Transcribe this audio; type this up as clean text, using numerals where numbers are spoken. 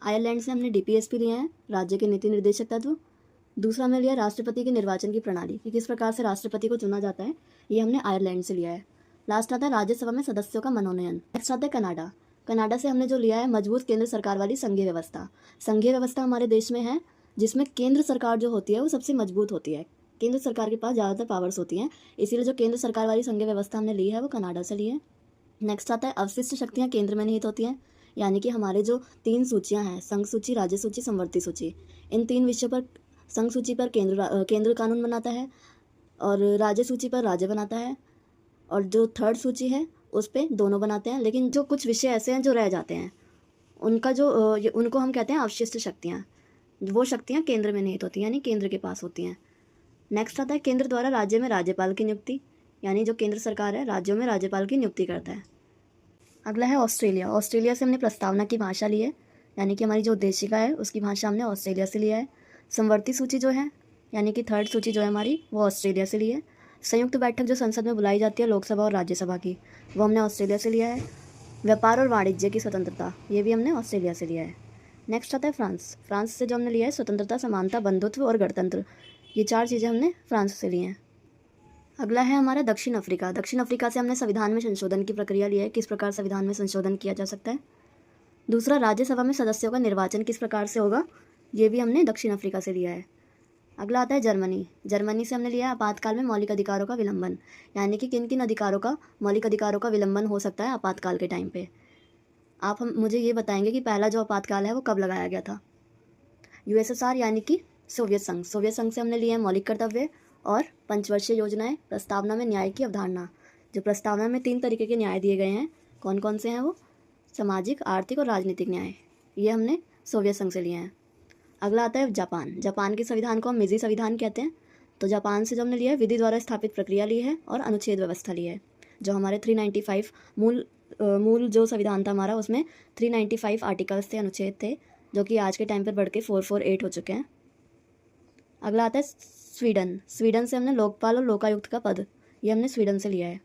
Ireland से हमने DPSP लिया है, राज्य के नीति निर्देशक तत्व। दूसरा हमने लिया राष्ट्रपति के निर्वाचन की प्रणाली कि किस प्रकार से राष्ट्रपति को चुना जाता है, ये हमने आयरलैंड से लिया है। लास्ट आता है राज्यसभा में सदस्यों का मनोनयन। नेक्स्ट आता है कनाडा। कनाडा से हमने जो लिया है मजबूत केंद्र सरकार वाली संघीय व्यवस्था। संघीय व्यवस्था हमारे देश में है जिसमें केंद्र सरकार जो होती है वो सबसे मजबूत होती है। केंद्र सरकार के पास ज़्यादातर पावर्स होती हैं, इसीलिए जो केंद्र सरकार वाली संघीय व्यवस्था हमने ली है वो कनाडा से ली है। नेक्स्ट आता है अवशिष्ट शक्तियाँ केंद्र में निहित होती हैं, यानी कि हमारे जो 3 सूचियाँ हैं, संघ सूची, राज्य सूची, समवर्ती सूची, इन 3 विषयों पर संघ सूची पर केंद्र कानून बनाता है और राज्य सूची पर राज्य बनाता है, और जो थर्ड सूची है उस पर दोनों बनाते हैं। लेकिन जो कुछ विषय ऐसे हैं जो रह जाते हैं उनका जो उनको हम कहते हैं अवशिष्ट शक्तियाँ। वो शक्तियाँ केंद्र में निहित होती हैं, यानी केंद्र के पास होती हैं। नेक्स्ट आता है केंद्र द्वारा राज्य में राज्यपाल की नियुक्ति, यानी जो केंद्र सरकार है राज्यों में राज्यपाल की नियुक्ति करता है। अगला है ऑस्ट्रेलिया। ऑस्ट्रेलिया से हमने प्रस्तावना की भाषा ली है, यानी कि हमारी जो उद्देशिका है उसकी भाषा हमने ऑस्ट्रेलिया से लिया है। समवर्ती सूची जो है, यानी कि थर्ड सूची जो है हमारी, वो ऑस्ट्रेलिया से ली है। संयुक्त बैठक जो संसद में बुलाई जाती है लोकसभा और राज्यसभा की, वो हमने ऑस्ट्रेलिया से लिया है। व्यापार और वाणिज्य की स्वतंत्रता, ये भी हमने ऑस्ट्रेलिया से लिया है। नेक्स्ट आता है फ्रांस। फ्रांस से जो हमने लिया है स्वतंत्रता, समानता, बंधुत्व और गणतंत्र, ये 4 चीज़ें हमने फ्रांस से ली हैं। अगला है हमारा दक्षिण अफ्रीका। दक्षिण अफ्रीका से हमने संविधान में संशोधन की प्रक्रिया ली है, किस प्रकार संविधान में संशोधन किया जा सकता है। दूसरा, राज्यसभा में सदस्यों का निर्वाचन किस प्रकार से होगा, ये भी हमने दक्षिण अफ्रीका से लिया है। अगला आता है जर्मनी। जर्मनी से हमने लिया है आपातकाल में मौलिक अधिकारों का विलंबन, यानी कि किन किन अधिकारों का, मौलिक अधिकारों का विलंबन हो सकता है आपातकाल के टाइम पे। आप मुझे ये बताएंगे कि पहला जो आपातकाल है वो कब लगाया गया था। यूएसएसआर यानी कि सोवियत संघ। सोवियत संघ से हमने लिए हैं मौलिक कर्तव्य और पंचवर्षीय योजनाएं। प्रस्तावना में न्याय की अवधारणा, जो प्रस्तावना में 3 तरीके के न्याय दिए गए हैं, कौन कौन से हैं वो, सामाजिक, आर्थिक और राजनीतिक न्याय, ये हमने सोवियत संघ से लिए हैं। अगला आता है जापान। जापान के संविधान को हम मिजी संविधान कहते हैं। तो जापान से जो हमने लिया है विधि द्वारा स्थापित प्रक्रिया ली है और अनुच्छेद व्यवस्था ली है। जो हमारे 395 मूल जो संविधान था हमारा, उसमें 395 आर्टिकल्स थे, अनुच्छेद थे, जो कि आज के टाइम पर बढ़ के 448 हो चुके हैं। अगला आता है स्वीडन। स्वीडन से हमने लोकपाल और लोकायुक्त का पद, ये हमने स्वीडन से लिया है।